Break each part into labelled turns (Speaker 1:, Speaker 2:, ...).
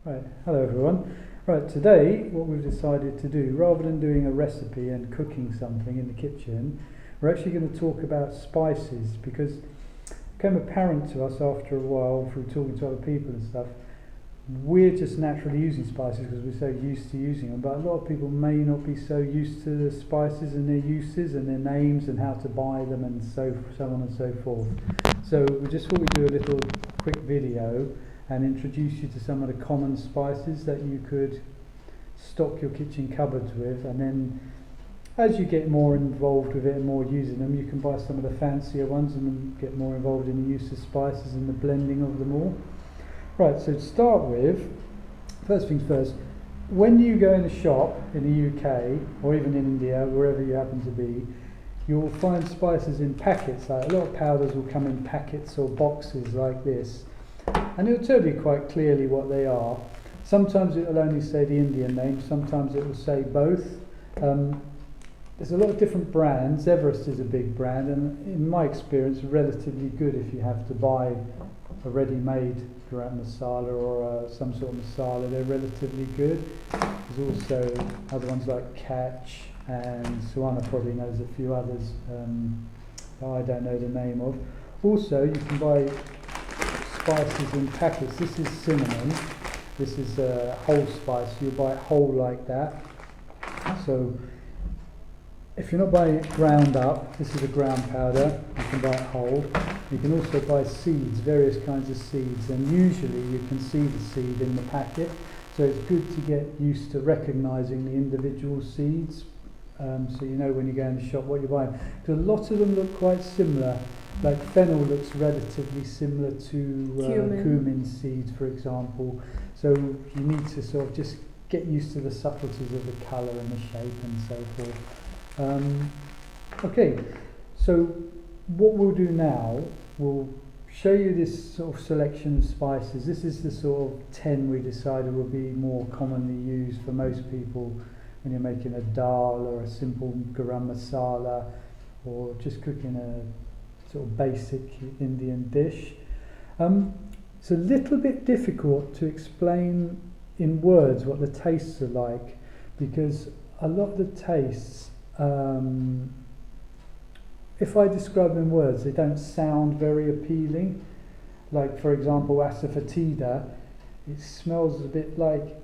Speaker 1: Right, hello everyone. Right, today what we've decided to do, rather than doing a recipe and cooking something in the kitchen, we're actually going to talk about spices, because it became apparent to us after a while through talking to other people and stuff, we're just naturally using spices because we're so used to using them, but a lot of people may not be so used to the spices and their uses and their names and how to buy them and so on and so forth. So we just thought we'd do a little quick video and introduce you to some of the common spices that you could stock your kitchen cupboards with, and then as you get more involved with it and more using them, you can buy some of the fancier ones and then get more involved in the use of spices and the blending of them all. Right, so to start with, first things first, when you go in a shop in the UK or even in India, wherever you happen to be, you'll find spices in packets. Like a lot of powders will come in packets or boxes like this, and it'll tell you quite clearly what they are. Sometimes it will only say the Indian name, sometimes it will say both. There's a lot of different brands. Everest is a big brand, and in my experience relatively good if you have to buy a ready-made garam masala or some sort of masala. They're relatively good. There's also other ones like Catch, and Suana probably knows a few others that I don't know the name of. Also, you can buy spices in packets. This is cinnamon. This is a whole spice. You buy it whole like that. So if you're not buying it ground up, this is a ground powder. You can buy it whole. You can also buy seeds, various kinds of seeds, and usually you can see the seed in the packet. So it's good to get used to recognising the individual seeds, so you know when you go in the shop what you're buying. Because a lot of them look quite similar. Like fennel looks relatively similar to cumin seeds, for example. So you need to sort of just get used to the subtleties of the colour and the shape and so forth. Okay, so what we'll do now, we'll show you this sort of selection of spices. This is the sort of 10 we decided would be more commonly used for most people when you're making a dal or a simple garam masala or just cooking a sort of basic Indian dish. It's a little bit difficult to explain in words what the tastes are like, because a lot of the tastes, if I describe them in words, they don't sound very appealing. Like, for example, asafoetida, it smells a bit like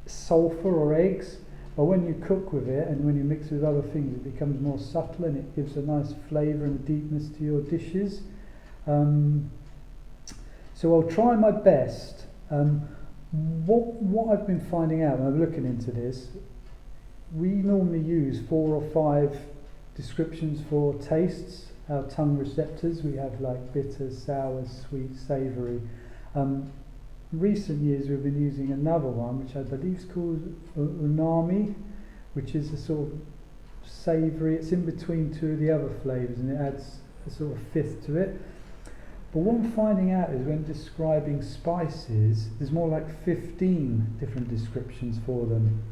Speaker 1: sulphur or eggs, but when you cook with it and when you mix it with other things, it becomes more subtle and it gives a nice flavour and a deepness to your dishes. So I'll try my best. What I've been finding out when I'm looking into this, we normally use 4 or 5 descriptions for tastes, our tongue receptors. We have like bitter, sour, sweet, savoury. Recent years we've been using another one which I believe is called umami, which is a sort of savoury. It's in between two of the other flavours and it adds a sort of fifth to it. But what I'm finding out is when describing spices, there's more like 15 different descriptions for them.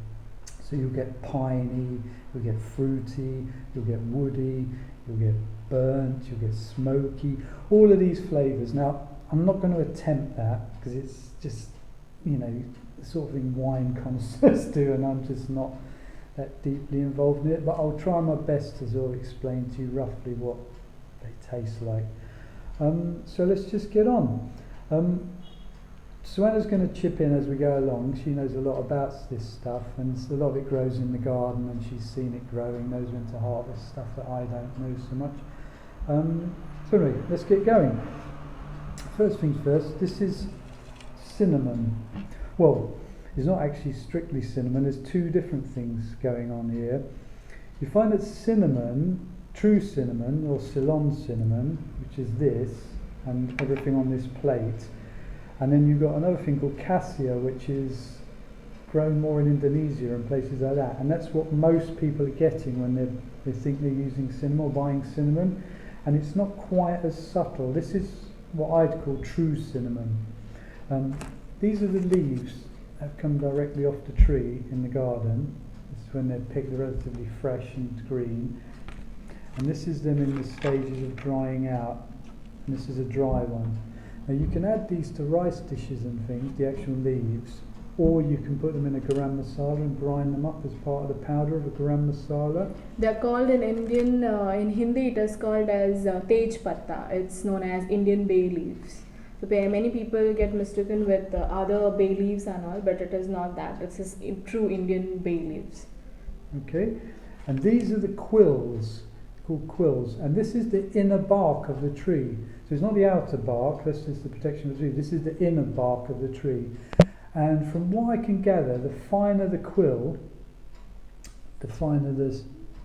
Speaker 1: So you'll get piney, you'll get fruity, you'll get woody, you'll get burnt, you'll get smoky, all of these flavours. Now, I'm not going to attempt that because it's just, you know, the sort of thing wine connoisseurs do, and I'm just not that deeply involved in it, but I'll try my best to sort of explain to you roughly what they taste like. So let's just get on. Suana's going to chip in as we go along. She knows a lot about this stuff, and a lot of it grows in the garden, and she's seen it growing, knows when to harvest stuff that I don't know so much. So anyway, let's get going. First things first, this is cinnamon. Well, it's not actually strictly cinnamon, there's 2 different things going on here. You find that cinnamon, true cinnamon or Ceylon cinnamon, which is this, and everything on this plate, and then you've got another thing called cassia, which is grown more in Indonesia and places like that, and that's what most people are getting when they think they're using cinnamon or buying cinnamon, and it's not quite as subtle. This is what I'd call true cinnamon. These are the leaves that come directly off the tree in the garden. This is when they're picked, they're relatively fresh and green, and this is them in the stages of drying out, and this is a dry one. Now you can add these to rice dishes and things, the actual leaves, or you can put them in a garam masala and grind them up as part of the powder of a garam masala.
Speaker 2: They're called in Indian, in Hindi it is called as Tej Patta. It's known as Indian bay leaves. So many people get mistaken with other bay leaves and all, but it is not that. It's just true Indian bay leaves.
Speaker 1: Okay, and these are the quills, called quills, and this is the inner bark of the tree. So it's not the outer bark, this is the protection of the tree, this is the inner bark of the tree. And from what I can gather, the finer the quill, the finer the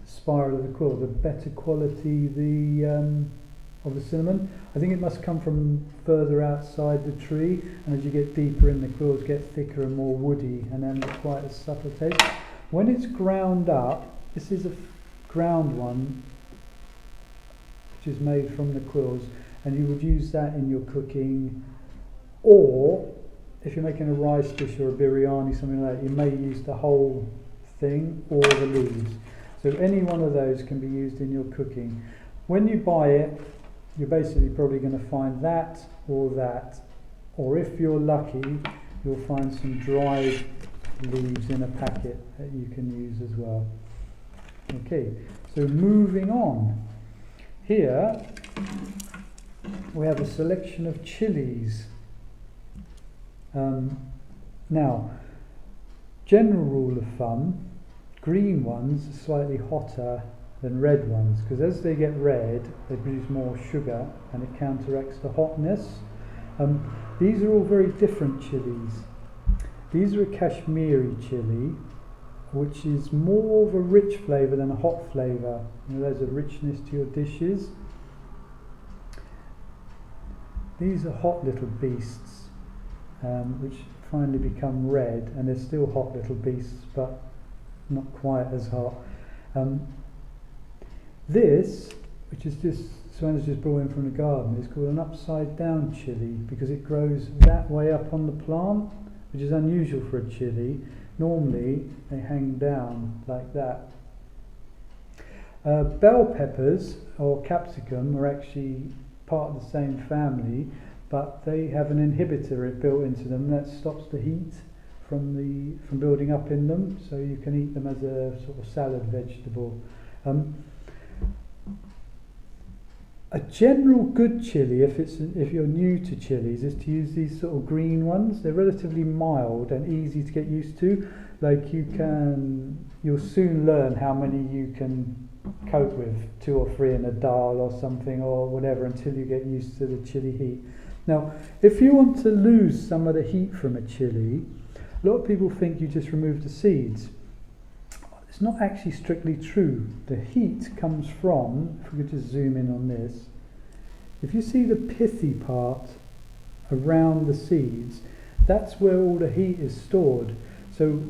Speaker 1: spiral of the quill, the better quality of the cinnamon. I think it must come from further outside the tree, and as you get deeper in, the quills get thicker and more woody, and then not quite as subtle taste. When it's ground up, this is a ground one, which is made from the quills, and you would use that in your cooking, or if you're making a rice dish or a biryani, something like that, you may use the whole thing or the leaves. So any one of those can be used in your cooking. When you buy it, you're basically probably going to find that, or if you're lucky, you'll find some dried leaves in a packet that you can use as well. Okay, so moving on. Here we have a selection of chilies. Now, general rule of thumb, green ones are slightly hotter than red ones, because as they get red they produce more sugar and it counteracts the hotness. These are all very different chilies. These are a Kashmiri chili, which is more of a rich flavour than a hot flavour. You know, there's a richness to your dishes. These are hot little beasts, which finally become red, and they're still hot little beasts, but not quite as hot. This, which is just Suanna's just brought in from the garden, is called an upside down chili because it grows that way up on the plant, which is unusual for a chili. Normally they hang down like that. Bell peppers or capsicum are actually part of the same family, but they have an inhibitor built into them that stops the heat from building up in them, so you can eat them as a sort of salad vegetable. A general good chili, if you're new to chilies, is to use these sort of green ones. They're relatively mild and easy to get used to. Like you'll soon learn how many you can cope with, 2 or 3 in a dal or something or whatever, until you get used to the chili heat. Now, if you want to lose some of the heat from a chili, a lot of people think you just remove the seeds. It's not actually strictly true. The heat comes from, if we could just zoom in on this, if you see the pithy part around the seeds, that's where all the heat is stored. So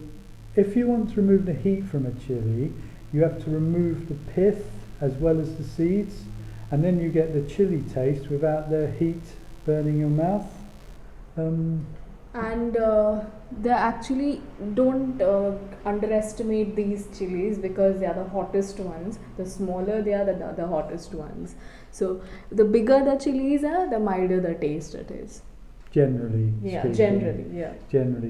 Speaker 1: if you want to remove the heat from a chili, you have to remove the pith as well as the seeds, and then you get the chili taste without the heat burning your mouth.
Speaker 2: And they actually don't underestimate these chilies because they are the hottest ones. The smaller they are, the hottest ones. So the bigger the chilies are, the milder the taste it is.
Speaker 1: Generally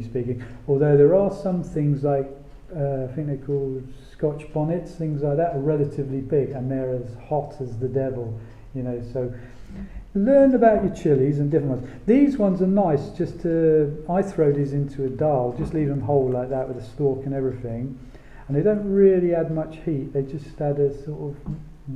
Speaker 1: speaking. Although there are some things like, I think they're called Scotch bonnets, things like that, are relatively big and they're as hot as the devil, you know, so learn about your chilies and different ones. These ones are nice, I throw these into a dal, just leave them whole like that with a stalk and everything, and they don't really add much heat, they just add a sort of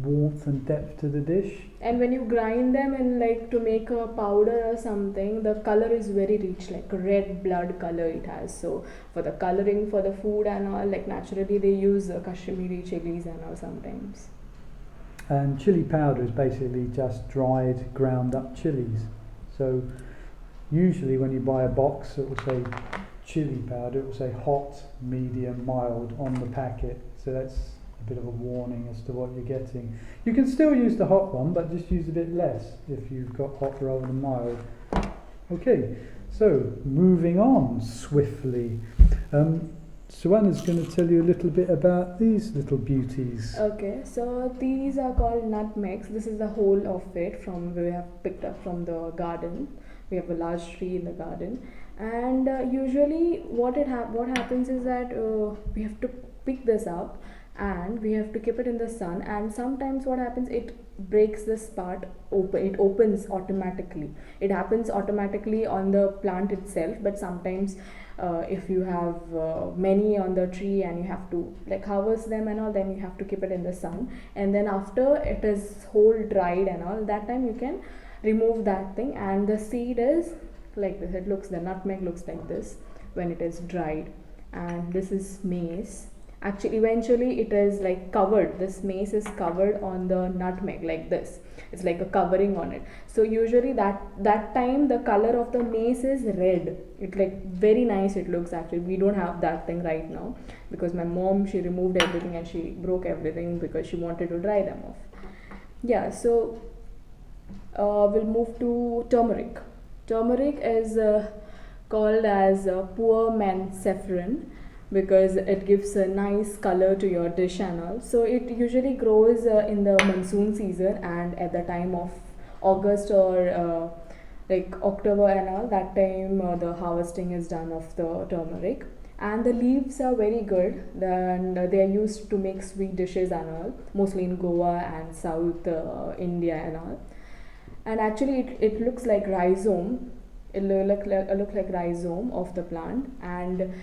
Speaker 1: warmth and depth to the dish.
Speaker 2: And when you grind them in, like, to make a powder or something, the color is very rich, like red blood color it has. So for the coloring for the food and all, like naturally they use Kashmiri chilies and all sometimes.
Speaker 1: And chili powder is basically just dried, ground up chilies. So usually when you buy a box, it will say chili powder, it will say hot, medium, mild on the packet. So that's a bit of a warning as to what you're getting. You can still use the hot one, but just use a bit less if you've got hot rather than mild. Okay, so moving on swiftly. Suanna's going to tell you a little bit about these little beauties.
Speaker 2: Okay, so these are called nutmegs. This is the whole of it from we have picked up from the garden. We have a large tree in the garden, and usually what happens is that we have to pick this up and we have to keep it in the sun, and sometimes what happens, it breaks this part open, it opens automatically. It happens automatically on the plant itself, but sometimes if you have many on the tree and you have to like harvest them and all, then you have to keep it in the sun, and then after it is whole dried and all, that time you can remove that thing, and the seed is like this. It looks, the nutmeg looks like this when it is dried. And this is maize. Actually eventually it is like covered, this maize is covered on the nutmeg like this. It's like a covering on it. So usually that time the color of the maize is red. It like very nice it looks. Actually we don't have that thing right now because my mom, she removed everything and she broke everything because she wanted to dry them off. Yeah, so we'll move to turmeric. Turmeric is called as poor man's saffron because it gives a nice color to your dish and all. So it usually grows in the monsoon season, and at the time of August or like October and all, that time the harvesting is done of the turmeric. And the leaves are very good, and they are used to make sweet dishes and all, mostly in Goa and South India and all. And actually it looks like rhizome. It look like rhizome of the plant, and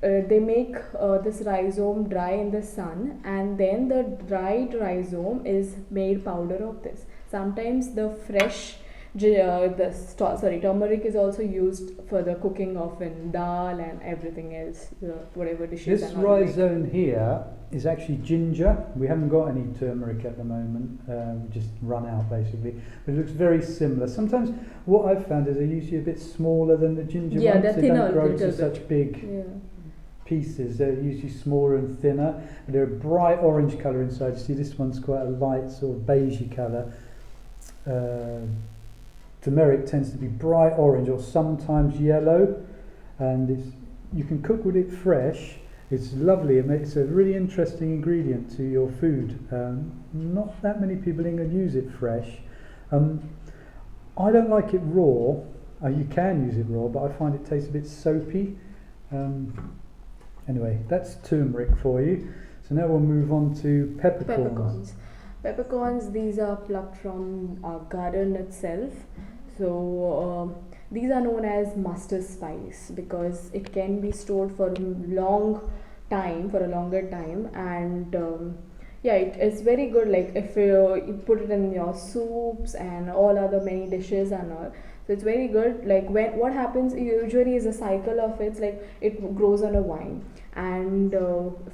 Speaker 2: they make this rhizome dry in the sun, and then the dried rhizome is made powder of this. Sometimes the fresh turmeric is also used for the cooking of in dal and everything else, whatever dishes.
Speaker 1: This rhizome here is actually ginger. We haven't got any turmeric at the moment, just run out basically, but it looks very similar. Sometimes what I've found is they're usually a bit smaller than the ginger ones.
Speaker 2: They're
Speaker 1: they
Speaker 2: thinner,
Speaker 1: don't grow to such big pieces. They're usually smaller and thinner, and they're a bright orange colour inside. You see this one's quite a light sort of beigey colour. Turmeric tends to be bright orange or sometimes yellow, and you can cook with it fresh. It's lovely. It's a really interesting ingredient to your food. Not that many people in England use it fresh. I don't like it raw. You can use it raw, but I find it tastes a bit soapy. Anyway, that's turmeric for you. So now we'll move on to peppercorns.
Speaker 2: Peppercorns, these are plucked from our garden itself. So these are known as mustard spice because it can be stored for a longer time, and it's very good. Like if you put it in your soups and all other many dishes and all. So it's very good. Like what happens usually is a cycle of it's like it grows on a vine, and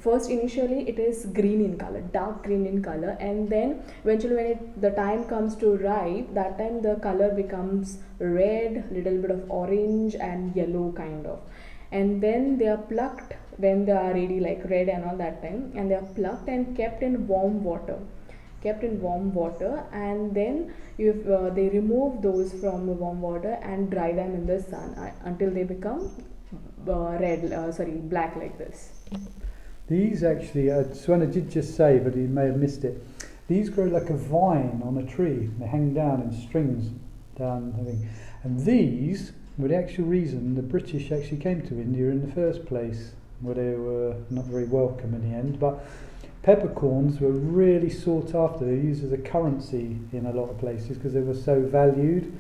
Speaker 2: first initially it is green in color, dark green in color, and then eventually when the time comes to ripe, that time the color becomes red, little bit of orange and yellow kind of, and then they are plucked when they are ready, like red and all that time, and they are plucked and kept in warm water, and then they remove those from the warm water and dry them in the sun until they become black like this.
Speaker 1: These actually, Suana did just say, but he may have missed it. These grow like a vine on a tree. They hang down in strings down, I think. And these were the actual reason the British actually came to India in the first place, where they were not very welcome in the end. But peppercorns were really sought after. They were used as a currency in a lot of places because they were so valued.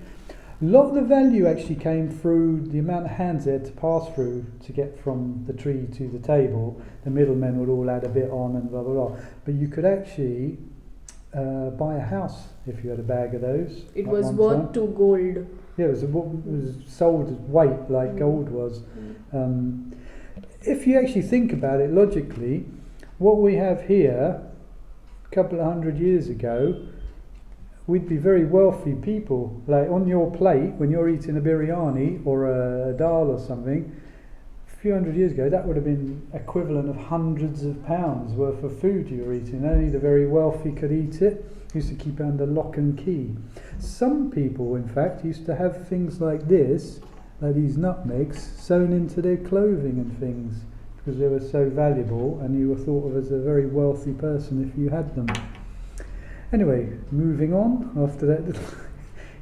Speaker 1: A lot of the value actually came through the amount of hands they had to pass through to get from the tree to the table. The middlemen would all add a bit on and blah blah blah. But you could actually buy a house if you had a bag of those.
Speaker 2: It was worth to gold.
Speaker 1: Yeah, it was sold as weight like gold was. If you actually think about it logically, what we have here, a couple of 100 years ago, we'd be very wealthy people. Like on your plate, when you're eating a biryani or a dal or something, a few hundred years ago, that would have been equivalent of hundreds of pounds worth of food you were eating. Only the very wealthy could eat it. Used to keep it under lock and key. Some people, in fact, used to have things like this, like these nutmegs, sewn into their clothing and things, because they were so valuable, and you were thought of as a very wealthy person if you had them. Anyway, moving on after that little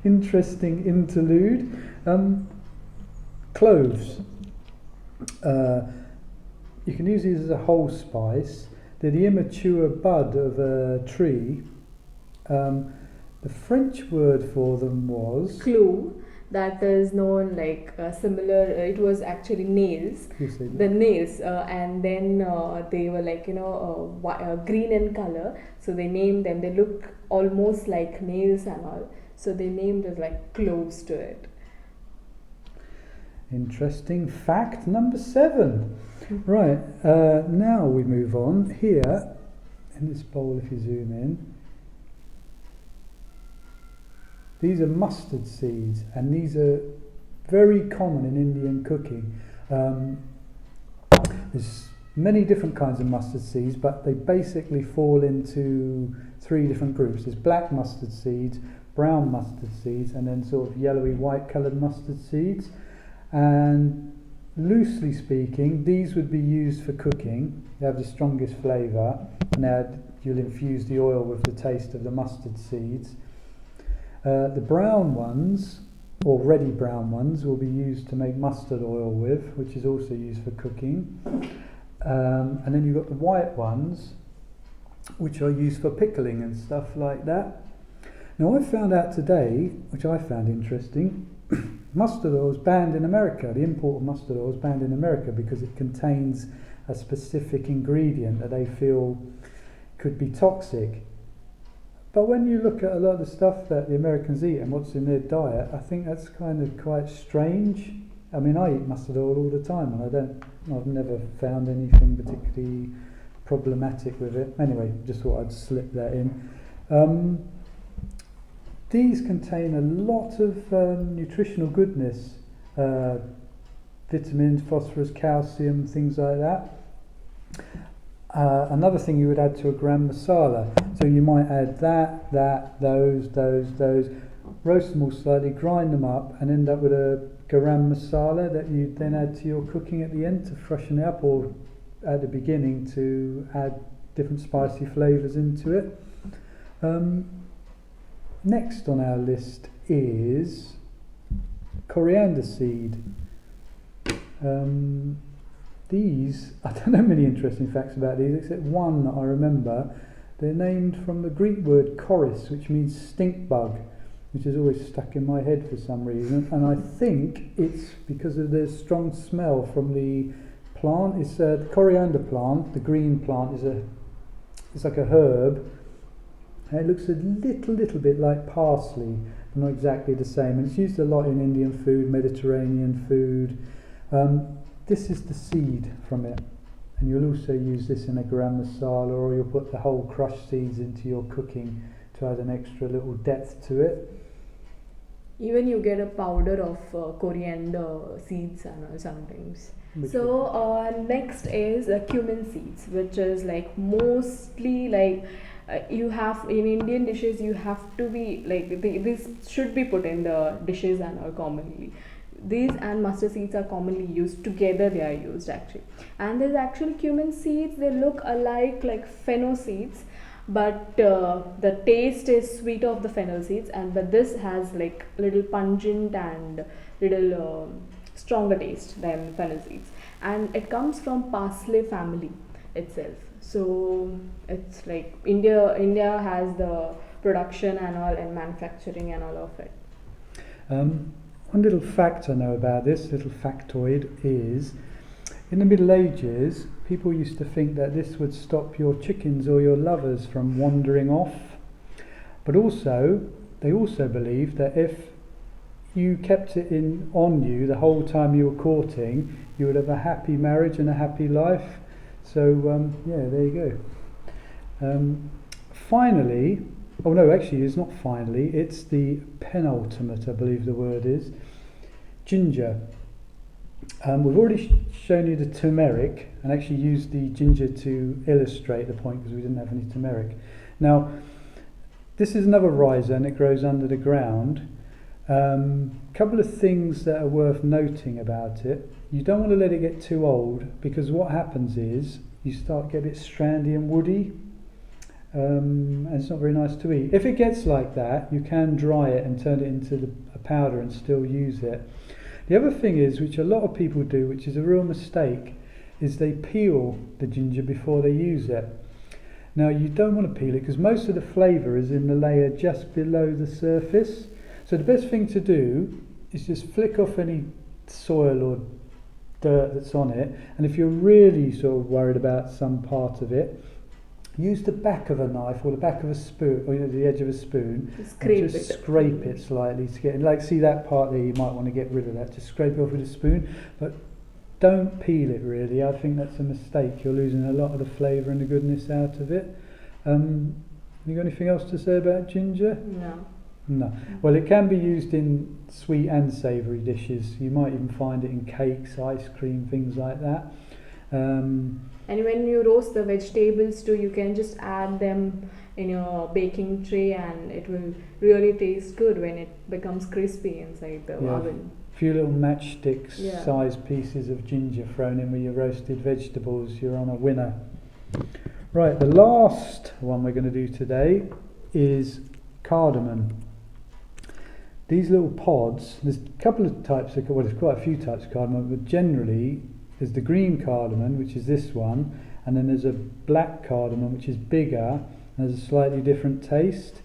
Speaker 1: interesting interlude. Cloves. You can use these as a whole spice. They're the immature bud of a tree. The French word for them was
Speaker 2: Clove, that is known like similar. It was actually nails. The nails, and then they were like green in color. So they named them. They look almost like nails and all. So they named it like cloves to it.
Speaker 1: Interesting fact number 7. Right, now we move on. Here, in this bowl, if you zoom in, these are mustard seeds, and these are very common in Indian cooking. There's many different kinds of mustard seeds, but they basically fall into 3 different groups. There's black mustard seeds, brown mustard seeds, and then sort of yellowy white coloured mustard seeds. And loosely speaking, these would be used for cooking. They have the strongest flavour, and you'll infuse the oil with the taste of the mustard seeds. The brown ones, or ready brown ones, will be used to make mustard oil with, which is also used for cooking. And then you've got the white ones, which are used for pickling and stuff like that. Now I found out today, which I found interesting, mustard oil is banned in America. The import of mustard oil is banned in America because it contains a specific ingredient that they feel could be toxic. But when you look at a lot of the stuff that the Americans eat and what's in their diet, I think that's kind of quite strange. I mean, I eat mustard oil all the time, and I've never found anything particularly problematic with it. Anyway, just thought I'd slip that in. These contain a lot of nutritional goodness, vitamins, phosphorus, calcium, things like that. Another thing you would add to a garam masala. So you might add those, roast them all slightly, grind them up, and end up with a garam masala that you then add to your cooking at the end to freshen it up, or at the beginning to add different spicy flavours into it. Next on our list is coriander seed. These, I don't know many interesting facts about these, except one that I remember. They're named from the Greek word choris, which means stink bug, which has always stuck in my head for some reason. And I think it's because of the strong smell from the plant. It's the coriander plant. The green plant it's like a herb. And it looks a little bit like parsley, but not exactly the same. And it's used a lot in Indian food, Mediterranean food. This is the seed from it, and you'll also use this in a garam masala, or you'll put the whole crushed seeds into your cooking to add an extra little depth to it.
Speaker 2: Even you get a powder of coriander seeds and sometimes. So next is cumin seeds, which is like mostly like you have in Indian dishes, you have to be like this should be put in the dishes and all commonly. These and mustard seeds are commonly used together. They are used actually, and there's actually cumin seeds. They look alike like fennel seeds, but the taste is sweet of the fennel seeds, but this has like little pungent and little stronger taste than fennel seeds, and it comes from parsley family itself. So it's like India has the production and all, and manufacturing and all of it.
Speaker 1: One little fact I know about this, little factoid, is in the Middle Ages, people used to think that this would stop your chickens or your lovers from wandering off. But they also believed that if you kept it on you the whole time you were courting, you would have a happy marriage and a happy life. So, there you go. Finally, oh no, actually it's not finally, it's the penultimate, I believe the word is, ginger. We've already shown you the turmeric and actually used the ginger to illustrate the point because we didn't have any turmeric. Now, this is another rhizome, it grows under the ground. Couple of things that are worth noting about it. You don't want to let it get too old, because what happens is you start to get a bit strandy and woody. and it's not very nice to eat. If it gets like that, you can dry it and turn it into a powder and still use it. The other thing is, which a lot of people do, which is a real mistake, is they peel the ginger before they use it. Now you don't want to peel it because most of the flavour is in the layer just below the surface. So the best thing to do is just flick off any soil or dirt that's on it, and if you're really sort of worried about some part of it, use the back of a knife or the back of a spoon, or the edge of a spoon, and just scrape it slightly to get, like, see that part there, you might want to get rid of that, just scrape it off with a spoon, but don't peel it really. I think that's a mistake. You're losing a lot of the flavour and the goodness out of it. You got anything else to say about ginger? No. Well, it can be used in sweet and savoury dishes. You might even find it in cakes, ice cream, things like that.
Speaker 2: And when you roast the vegetables too, you can just add them in your baking tray, and it will really taste good when it becomes crispy inside the oven.
Speaker 1: A few little matchsticks sized pieces of ginger thrown in with your roasted vegetables, you're on a winner. Right, the last one we're going to do today is cardamom. These little pods, there's a couple of types of, well, there's quite a few types of cardamom, but generally there's the green cardamom, which is this one, and then there's a black cardamom, which is bigger and has a slightly different taste.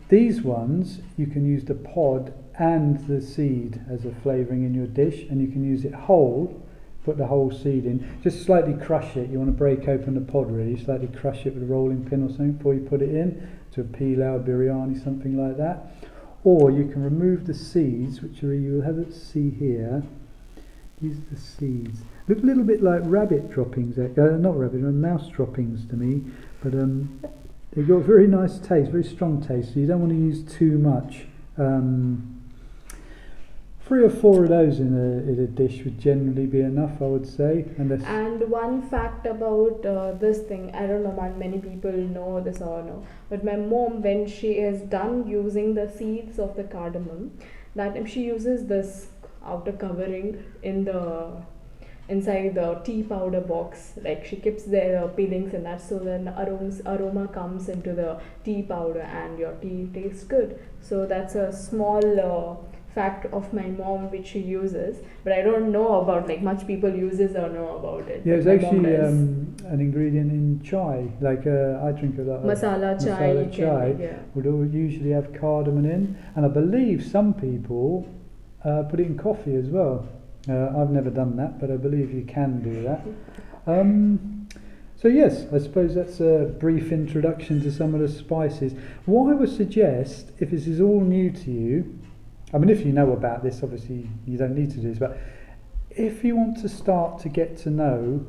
Speaker 1: These ones, you can use the pod and the seed as a flavouring in your dish, and you can use it whole, put the whole seed in, just slightly crush it. You want to break open the pod really, slightly crush it with a rolling pin or something before you put it in, to a pilau, biryani, something like that. Or you can remove the seeds, which are, you'll have it see here. These are the seeds. Look a little bit like rabbit droppings, not rabbit, mouse droppings to me, but they've got a very nice taste, very strong taste, so you don't want to use too much. 3 or 4 of those in a dish would generally be enough, I would say.
Speaker 2: And one fact about this thing, I don't know about many people know this or no, but my mom, when she is done using the seeds of the cardamom, that time she uses this outer covering inside the tea powder box, like she keeps the peelings in that, so then aroma comes into the tea powder and your tea tastes good. So that's a small fact of my mom which she uses, but I don't know about, like, much people uses or know about it.
Speaker 1: Yeah, it's actually an ingredient in chai, like I drink a lot of
Speaker 2: masala chai
Speaker 1: would usually have cardamom in, and I believe some people put it in coffee as well. I've never done that, but I believe you can do that. So yes, I suppose that's a brief introduction to some of the spices. What I would suggest, if this is all new to you, I mean, if you know about this, obviously you don't need to do this, but if you want to start to get to know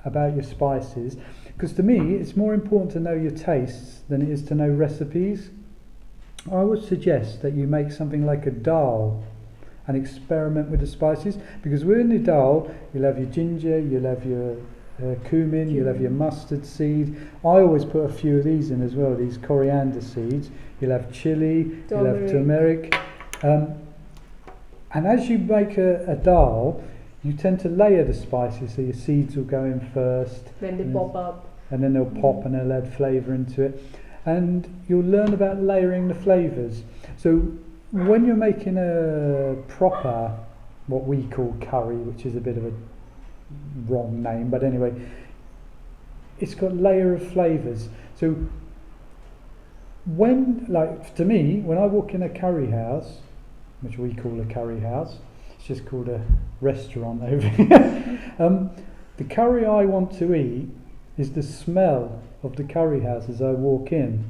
Speaker 1: about your spices, because to me it's more important to know your tastes than it is to know recipes, I would suggest that you make something like a dal and experiment with the spices, because within the dal you'll have your ginger, you'll have your cumin, you'll have your mustard seed. I always put a few of these in as well, these coriander seeds. You'll have chili, you'll have turmeric. And as you make a dal, you tend to layer the spices, so your seeds will go in first.
Speaker 2: Then they pop up.
Speaker 1: And then they'll pop and they'll add flavour into it. And you'll learn about layering the flavours. So when you're making a proper, what we call curry, which is a bit of a wrong name, but anyway, it's got layer of flavours. So when, like, to me, when I walk in a curry house, which we call a curry house, it's just called a restaurant over here, the curry I want to eat is the smell of the curry house as I walk in.